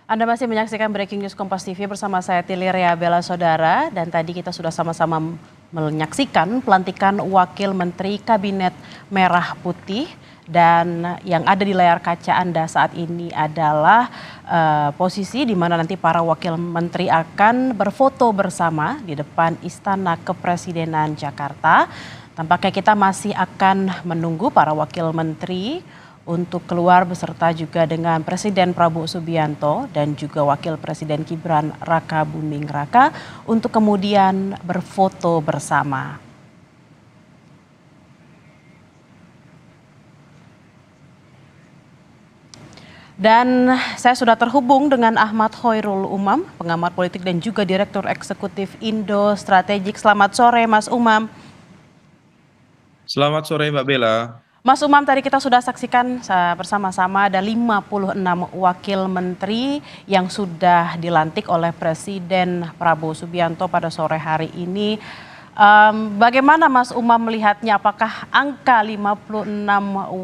Anda masih menyaksikan Breaking News Kompas TV bersama saya Tili Rea Bella Saudara, dan tadi kita sudah sama-sama menyaksikan pelantikan Wakil Menteri Kabinet Merah Putih, dan yang ada di layar kaca Anda saat ini adalah posisi di mana nanti para wakil menteri akan berfoto bersama di depan Istana Kepresidenan Jakarta. Tampaknya kita masih akan menunggu para wakil menteri untuk keluar beserta juga dengan Presiden Prabowo Subianto dan juga Wakil Presiden Gibran Raka Buming Raka untuk kemudian berfoto bersama. Dan saya sudah terhubung dengan Ahmad Khoirul Umam, pengamat politik dan juga Direktur Eksekutif Indo Strategik. Selamat sore Mas Umam. Selamat sore Mbak Bella. Mas Umam, tadi kita sudah saksikan bersama-sama ada 56 wakil menteri yang sudah dilantik oleh Presiden Prabowo Subianto pada sore hari ini. Bagaimana Mas Umam melihatnya? Apakah angka 56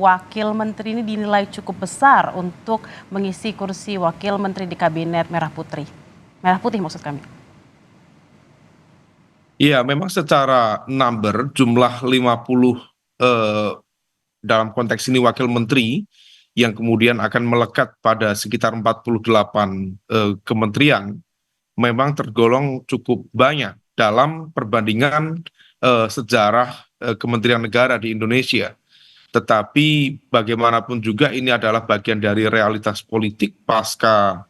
wakil menteri ini dinilai cukup besar untuk mengisi kursi wakil menteri di Kabinet Merah Putih? Merah Putih maksud kami. Iya, memang secara jumlah 50 dalam konteks ini wakil menteri yang kemudian akan melekat pada sekitar 48 kementerian memang tergolong cukup banyak dalam perbandingan sejarah kementerian negara di Indonesia. Tetapi bagaimanapun juga ini adalah bagian dari realitas politik pasca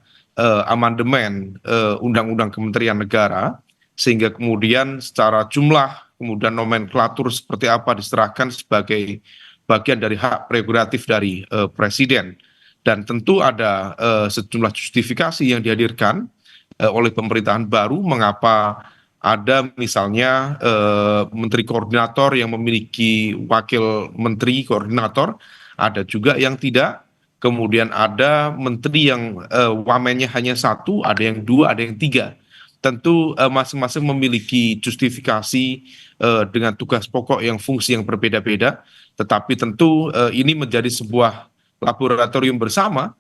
amandemen Undang-Undang Kementerian Negara, sehingga kemudian secara jumlah, kemudian nomenklatur seperti apa diserahkan sebagai bagian dari hak prerogatif dari Presiden. Dan tentu ada sejumlah justifikasi yang dihadirkan oleh pemerintahan baru mengapa ada misalnya menteri koordinator yang memiliki wakil menteri koordinator, ada juga yang tidak. Kemudian ada menteri yang wamennya hanya satu, ada yang dua, ada yang tiga. Tentu masing-masing memiliki justifikasi dengan tugas pokok yang fungsi yang berbeda-beda, tetapi tentu ini menjadi sebuah laboratorium bersama.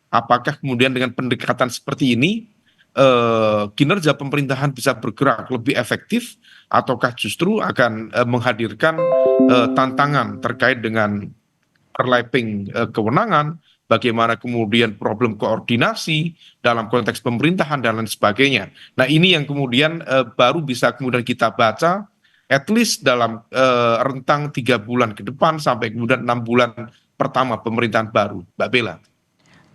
Apakah kemudian dengan pendekatan seperti ini kinerja pemerintahan bisa bergerak lebih efektif, ataukah justru akan menghadirkan tantangan terkait dengan overlapping kewenangan, bagaimana kemudian problem koordinasi dalam konteks pemerintahan dan lain sebagainya. Nah, ini yang kemudian baru bisa kemudian kita baca at least dalam rentang 3 bulan ke depan sampai kemudian 6 bulan pertama pemerintahan baru, Mbak Bella.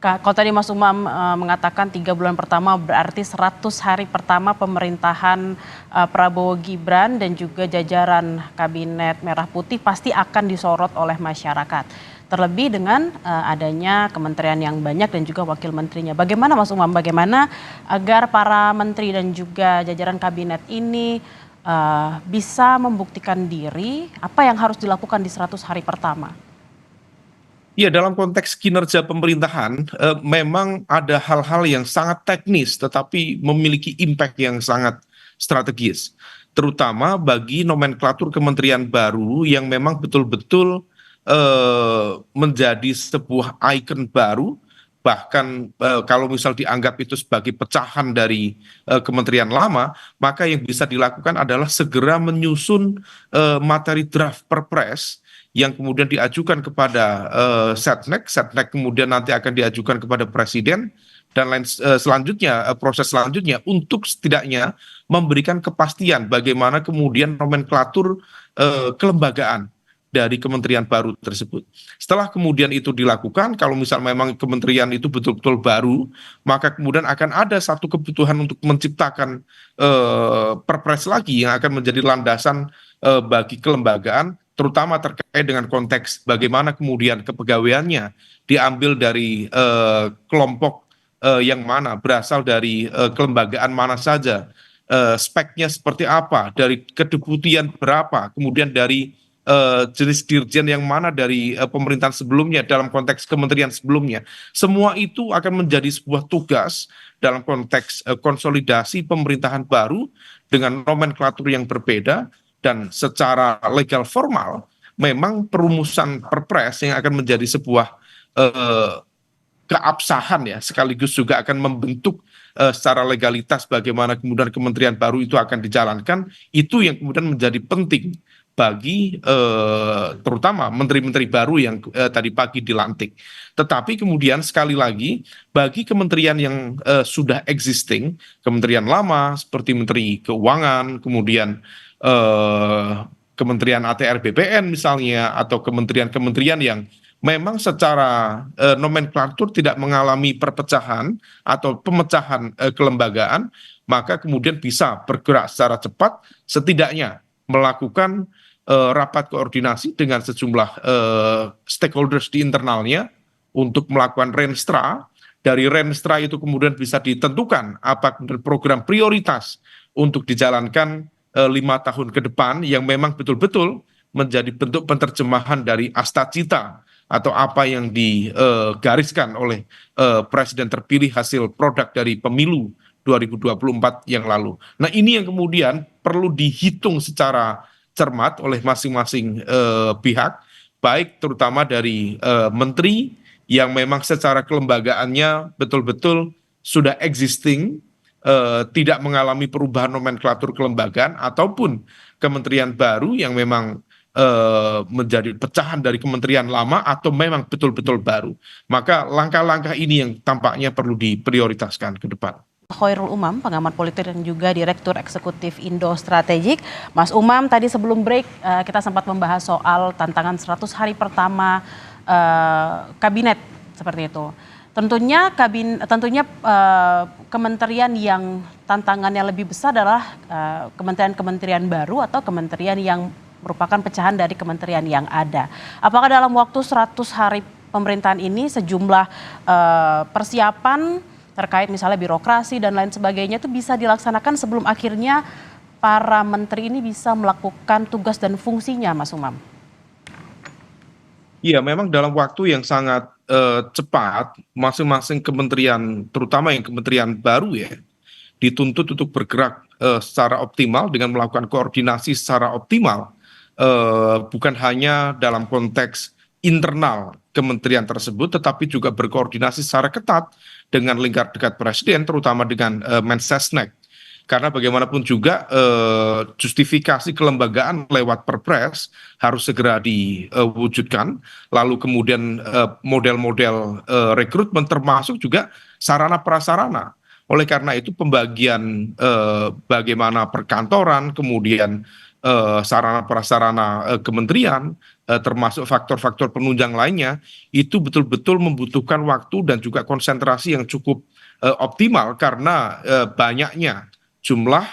Kalau tadi Mas Umam mengatakan 3 bulan pertama berarti 100 hari pertama pemerintahan Prabowo Gibran dan juga jajaran Kabinet Merah Putih pasti akan disorot oleh masyarakat. Terlebih dengan adanya kementerian yang banyak dan juga wakil menterinya. Bagaimana Mas Umam, bagaimana agar para menteri dan juga jajaran kabinet ini bisa membuktikan diri, apa yang harus dilakukan di 100 hari pertama? Ya, dalam konteks kinerja pemerintahan, memang ada hal-hal yang sangat teknis, tetapi memiliki impact yang sangat strategis, terutama bagi nomenklatur kementerian baru yang memang betul-betul menjadi sebuah ikon baru. Bahkan kalau misal dianggap itu sebagai pecahan dari kementerian lama, maka yang bisa dilakukan adalah segera menyusun materi draft perpres yang kemudian diajukan kepada Setnek. Setnek kemudian nanti akan diajukan kepada Presiden, dan lain selanjutnya, proses selanjutnya untuk setidaknya memberikan kepastian bagaimana kemudian nomenklatur kelembagaan dari kementerian baru tersebut. Setelah kemudian itu dilakukan, kalau misal memang kementerian itu betul-betul baru, maka kemudian akan ada satu kebutuhan untuk menciptakan perpres lagi yang akan menjadi landasan bagi kelembagaan, terutama terkait dengan konteks bagaimana kemudian kepegawaiannya diambil dari kelompok yang mana, berasal dari kelembagaan mana saja, speknya seperti apa, dari kedeputian berapa, kemudian dari jenis dirjen yang mana dari pemerintahan sebelumnya dalam konteks kementerian sebelumnya. Semua itu akan menjadi sebuah tugas dalam konteks konsolidasi pemerintahan baru dengan nomenklatur yang berbeda, dan secara legal formal memang perumusan perpres yang akan menjadi sebuah keabsahan ya, sekaligus juga akan membentuk secara legalitas bagaimana kemudian kementerian baru itu akan dijalankan, itu yang kemudian menjadi penting bagi terutama menteri-menteri baru yang tadi pagi dilantik. Tetapi kemudian sekali lagi bagi kementerian yang sudah existing, kementerian lama seperti Menteri Keuangan, kemudian eh, Kementerian ATR BPN misalnya, atau kementerian-kementerian yang memang secara nomenklatur tidak mengalami perpecahan atau pemecahan kelembagaan, maka kemudian bisa bergerak secara cepat, setidaknya melakukan rapat koordinasi dengan sejumlah stakeholders di internalnya untuk melakukan renstra. Dari renstra itu kemudian bisa ditentukan apa program prioritas untuk dijalankan 5 tahun ke depan yang memang betul-betul menjadi bentuk penerjemahan dari asta cita atau apa yang digariskan oleh presiden terpilih hasil produk dari pemilu 2024 yang lalu. Nah, ini yang kemudian perlu dihitung secara cermat oleh masing-masing pihak, baik terutama dari menteri yang memang secara kelembagaannya betul-betul sudah existing, tidak mengalami perubahan nomenklatur kelembagaan, ataupun kementerian baru yang memang menjadi pecahan dari kementerian lama atau memang betul-betul baru. Maka langkah-langkah ini yang tampaknya perlu diprioritaskan ke depan. Khairul Umam, pengamat politik dan juga Direktur Eksekutif Indo Strategik. Mas Umam, tadi sebelum break kita sempat membahas soal tantangan 100 hari pertama kabinet seperti itu. Tentunya kementerian yang tantangannya lebih besar adalah kementerian-kementerian baru atau kementerian yang merupakan pecahan dari kementerian yang ada. Apakah dalam waktu 100 hari pemerintahan ini sejumlah persiapan terkait misalnya birokrasi dan lain sebagainya itu bisa dilaksanakan sebelum akhirnya para menteri ini bisa melakukan tugas dan fungsinya, Mas Umam? Iya, memang dalam waktu yang sangat cepat, masing-masing kementerian, terutama yang kementerian baru ya, dituntut untuk bergerak secara optimal dengan melakukan koordinasi secara optimal, bukan hanya dalam konteks internal kementerian tersebut, tetapi juga berkoordinasi secara ketat dengan lingkar dekat presiden, terutama dengan Mensesnek. Karena bagaimanapun juga justifikasi kelembagaan lewat Perpres harus segera diwujudkan. Lalu kemudian model-model rekrutmen termasuk juga sarana prasarana. Oleh karena itu pembagian bagaimana perkantoran, kemudian sarana prasarana kementerian, termasuk faktor-faktor penunjang lainnya, itu betul-betul membutuhkan waktu dan juga konsentrasi yang cukup optimal karena banyaknya jumlah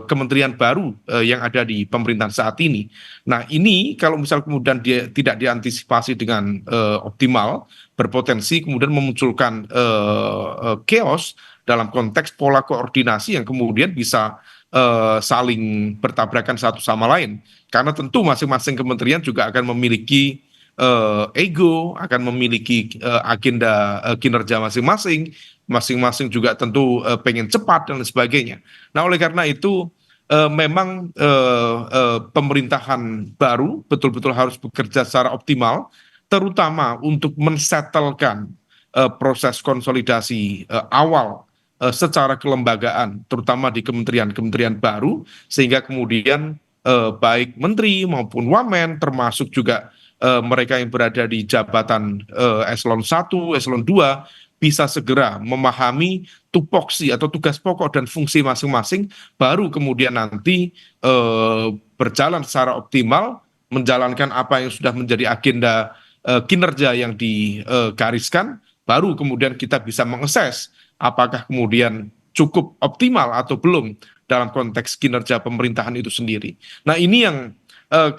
kementerian baru yang ada di pemerintahan saat ini. Nah, ini kalau misal kemudian dia tidak diantisipasi dengan optimal, berpotensi kemudian memunculkan chaos dalam konteks pola koordinasi yang kemudian bisa saling bertabrakan satu sama lain. Karena tentu masing-masing kementerian juga akan memiliki ego, akan memiliki agenda kinerja masing-masing, masing-masing juga tentu pengen cepat dan sebagainya. Nah, oleh karena itu memang pemerintahan baru betul-betul harus bekerja secara optimal, terutama untuk mensetelkan proses konsolidasi awal secara kelembagaan, terutama di kementerian-kementerian baru, sehingga kemudian baik menteri maupun wamen, termasuk juga mereka yang berada di jabatan eselon 1, eselon 2, bisa segera memahami tupoksi atau tugas pokok dan fungsi masing-masing, baru kemudian nanti berjalan secara optimal, menjalankan apa yang sudah menjadi agenda kinerja yang digariskan, baru kemudian kita bisa mengakses apakah kemudian cukup optimal atau belum dalam konteks kinerja pemerintahan itu sendiri. Nah, ini yang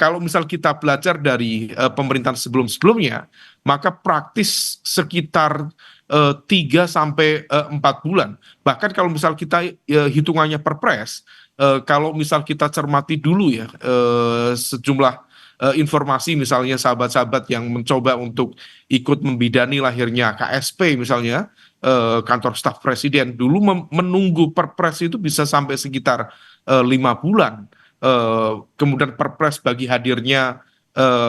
kalau misal kita belajar dari pemerintahan sebelum-sebelumnya, maka praktis sekitar 3 sampai 4 bulan. Bahkan kalau misal kita hitungannya Perpres, kalau misal kita cermati dulu ya sejumlah informasi, misalnya sahabat-sahabat yang mencoba untuk ikut membidani lahirnya KSP misalnya, kantor staf presiden dulu menunggu Perpres itu bisa sampai sekitar 5 bulan. Kemudian Perpres bagi hadirnya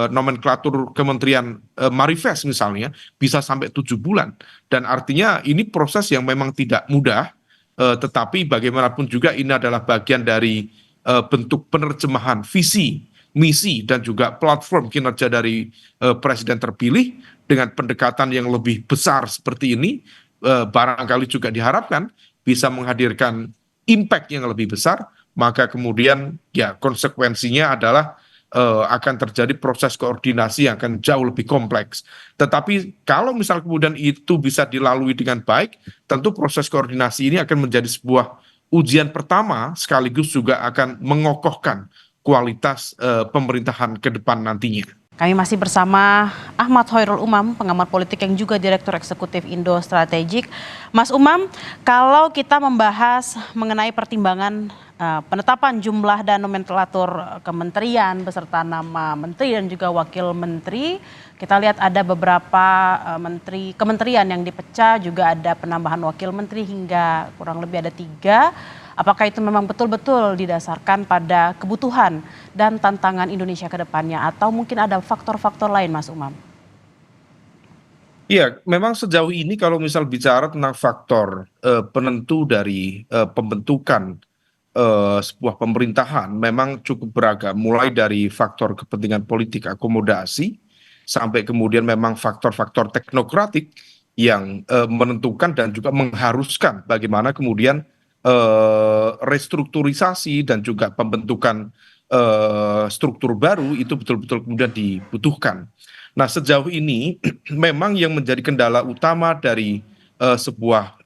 nomenklatur Kementerian Marifest misalnya bisa sampai 7 bulan, dan artinya ini proses yang memang tidak mudah, tetapi bagaimanapun juga ini adalah bagian dari bentuk penerjemahan visi, misi, dan juga platform kinerja dari presiden terpilih dengan pendekatan yang lebih besar seperti ini. Barangkali juga diharapkan bisa menghadirkan impact yang lebih besar, maka kemudian ya konsekuensinya adalah akan terjadi proses koordinasi yang akan jauh lebih kompleks. Tetapi kalau misal kemudian itu bisa dilalui dengan baik, tentu proses koordinasi ini akan menjadi sebuah ujian pertama sekaligus juga akan mengokohkan kualitas pemerintahan ke depan nantinya. Kami masih bersama Ahmad Hoirul Umam, pengamat politik yang juga Direktur Eksekutif Indo Strategik. Mas Umam, kalau kita membahas mengenai pertimbangan penetapan jumlah dan nomenklatur kementerian beserta nama menteri dan juga wakil menteri, kita lihat ada beberapa kementerian yang dipecah, juga ada penambahan wakil menteri hingga kurang lebih ada 3. Apakah itu memang betul-betul didasarkan pada kebutuhan dan tantangan Indonesia ke depannya, atau mungkin ada faktor-faktor lain, Mas Umam? Iya, memang sejauh ini kalau misal bicara tentang faktor penentu dari pembentukan sebuah pemerintahan memang cukup beragam, mulai dari faktor kepentingan politik akomodasi sampai kemudian memang faktor-faktor teknokratik yang menentukan dan juga mengharuskan bagaimana kemudian restrukturisasi dan juga pembentukan struktur baru itu betul-betul kemudian dibutuhkan. Nah, sejauh ini memang yang menjadi kendala utama dari sebuah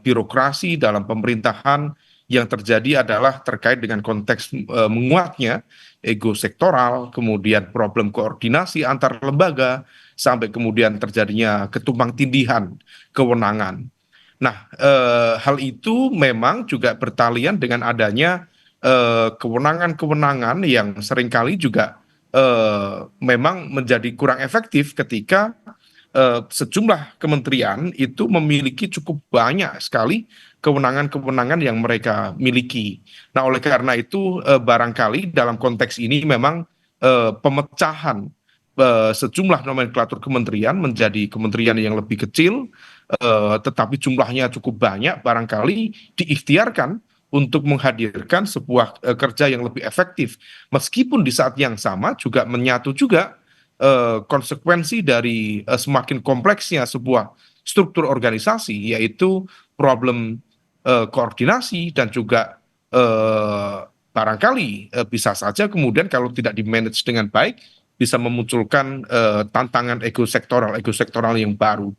birokrasi dalam pemerintahan yang terjadi adalah terkait dengan konteks menguatnya ego sektoral, kemudian problem koordinasi antar lembaga, sampai kemudian terjadinya ketumpang tindihan kewenangan. Nah, hal itu memang juga bertalian dengan adanya kewenangan-kewenangan yang seringkali juga memang menjadi kurang efektif ketika sejumlah kementerian itu memiliki cukup banyak sekali kewenangan-kewenangan yang mereka miliki. Nah, oleh karena itu barangkali dalam konteks ini memang pemecahan sejumlah nomenklatur kementerian menjadi kementerian yang lebih kecil, tetapi jumlahnya cukup banyak, barangkali diikhtiarkan untuk menghadirkan sebuah kerja yang lebih efektif. Meskipun di saat yang sama juga menyatu juga konsekuensi dari semakin kompleksnya sebuah struktur organisasi, yaitu problem koordinasi dan juga barangkali bisa saja kemudian kalau tidak di-manage dengan baik bisa memunculkan tantangan ego sektoral yang baru.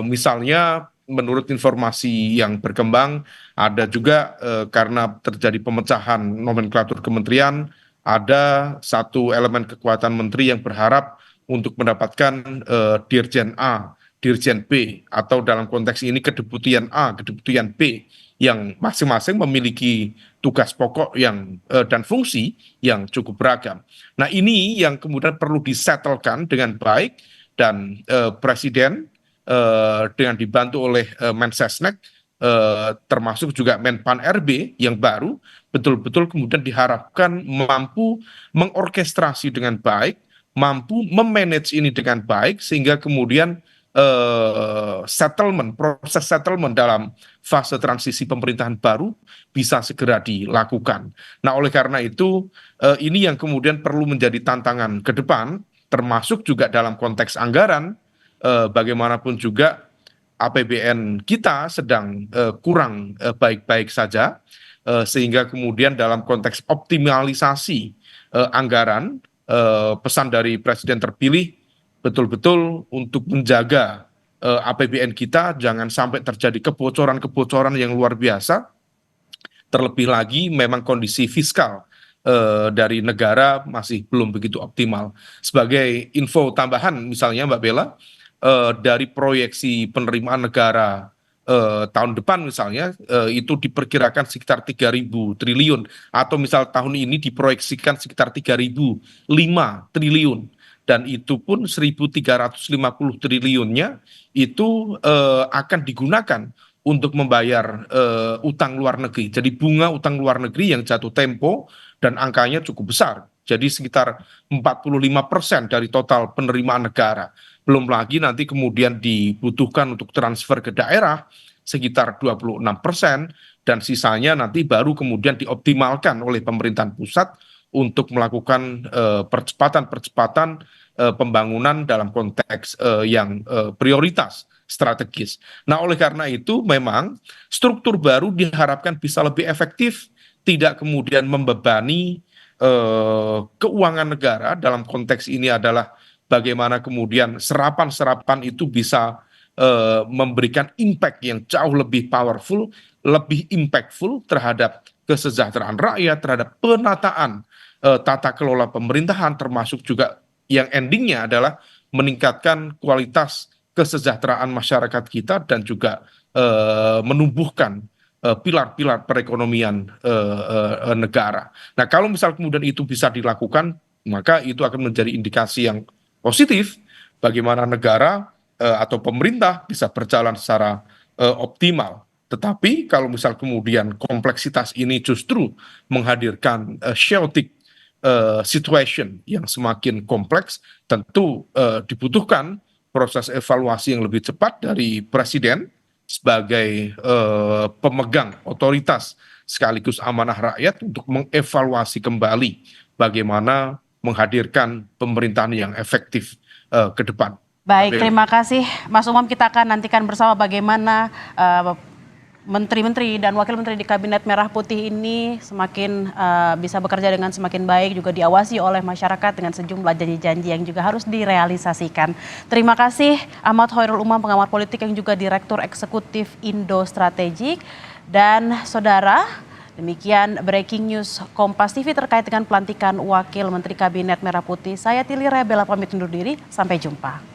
Misalnya menurut informasi yang berkembang ada juga karena terjadi pemecahan nomenklatur kementerian, ada satu elemen kekuatan menteri yang berharap untuk mendapatkan Dirjen A, Dirjen B, atau dalam konteks ini kedeputian A, kedeputian B, yang masing-masing memiliki tugas pokok yang dan fungsi yang cukup beragam. Nah, ini yang kemudian perlu disettlekan dengan baik, dan Presiden dengan dibantu oleh Mensesnek, termasuk juga Menpan RB yang baru, betul-betul kemudian diharapkan mampu mengorkestrasi dengan baik, mampu memanage ini dengan baik, sehingga kemudian proses settlement dalam fase transisi pemerintahan baru bisa segera dilakukan. Nah, oleh karena itu ini yang kemudian perlu menjadi tantangan ke depan, termasuk juga dalam konteks anggaran. Bagaimanapun juga APBN kita sedang kurang baik-baik saja, sehingga kemudian dalam konteks optimalisasi anggaran, pesan dari Presiden terpilih betul-betul untuk menjaga APBN kita jangan sampai terjadi kebocoran-kebocoran yang luar biasa, terlebih lagi memang kondisi fiskal dari negara masih belum begitu optimal. Sebagai info tambahan misalnya Mbak Bella, dari proyeksi penerimaan negara tahun depan misalnya itu diperkirakan sekitar 3.000 triliun, atau misal tahun ini diproyeksikan sekitar 3.005 triliun, dan itu pun 1.350 triliunnya itu akan digunakan untuk membayar utang luar negeri. Jadi bunga utang luar negeri yang jatuh tempo dan angkanya cukup besar. Jadi sekitar 45% dari total penerimaan negara. Belum lagi nanti kemudian dibutuhkan untuk transfer ke daerah sekitar 26%, dan sisanya nanti baru kemudian dioptimalkan oleh pemerintahan pusat untuk melakukan percepatan-percepatan pembangunan dalam konteks yang prioritas strategis. Nah, oleh karena itu memang struktur baru diharapkan bisa lebih efektif, tidak kemudian membebani keuangan negara. Dalam konteks ini adalah bagaimana kemudian serapan-serapan itu bisa memberikan impact yang jauh lebih powerful, lebih impactful terhadap kesejahteraan rakyat, terhadap penataan tata kelola pemerintahan, termasuk juga yang endingnya adalah meningkatkan kualitas kesejahteraan masyarakat kita dan juga menumbuhkan pilar-pilar perekonomian negara. Nah, kalau misal kemudian itu bisa dilakukan, maka itu akan menjadi indikasi yang positif bagaimana negara atau pemerintah bisa berjalan secara optimal. Tetapi kalau misal kemudian kompleksitas ini justru menghadirkan chaotic situation yang semakin kompleks, tentu dibutuhkan proses evaluasi yang lebih cepat dari presiden sebagai pemegang otoritas sekaligus amanah rakyat untuk mengevaluasi kembali bagaimana menghadirkan pemerintahan yang efektif ke depan. Baik, terima kasih Mas Umam. Kita akan nantikan bersama bagaimana menteri-menteri dan wakil menteri di Kabinet Merah Putih ini semakin bisa bekerja dengan semakin baik, juga diawasi oleh masyarakat dengan sejumlah janji-janji yang juga harus direalisasikan. Terima kasih Ahmad Khairul Umam, pengamat politik yang juga Direktur Eksekutif Indo Strategik. Dan saudara, demikian breaking news Kompas TV terkait dengan pelantikan wakil menteri Kabinet Merah Putih. Saya Tili Rebela pamit undur diri, sampai jumpa.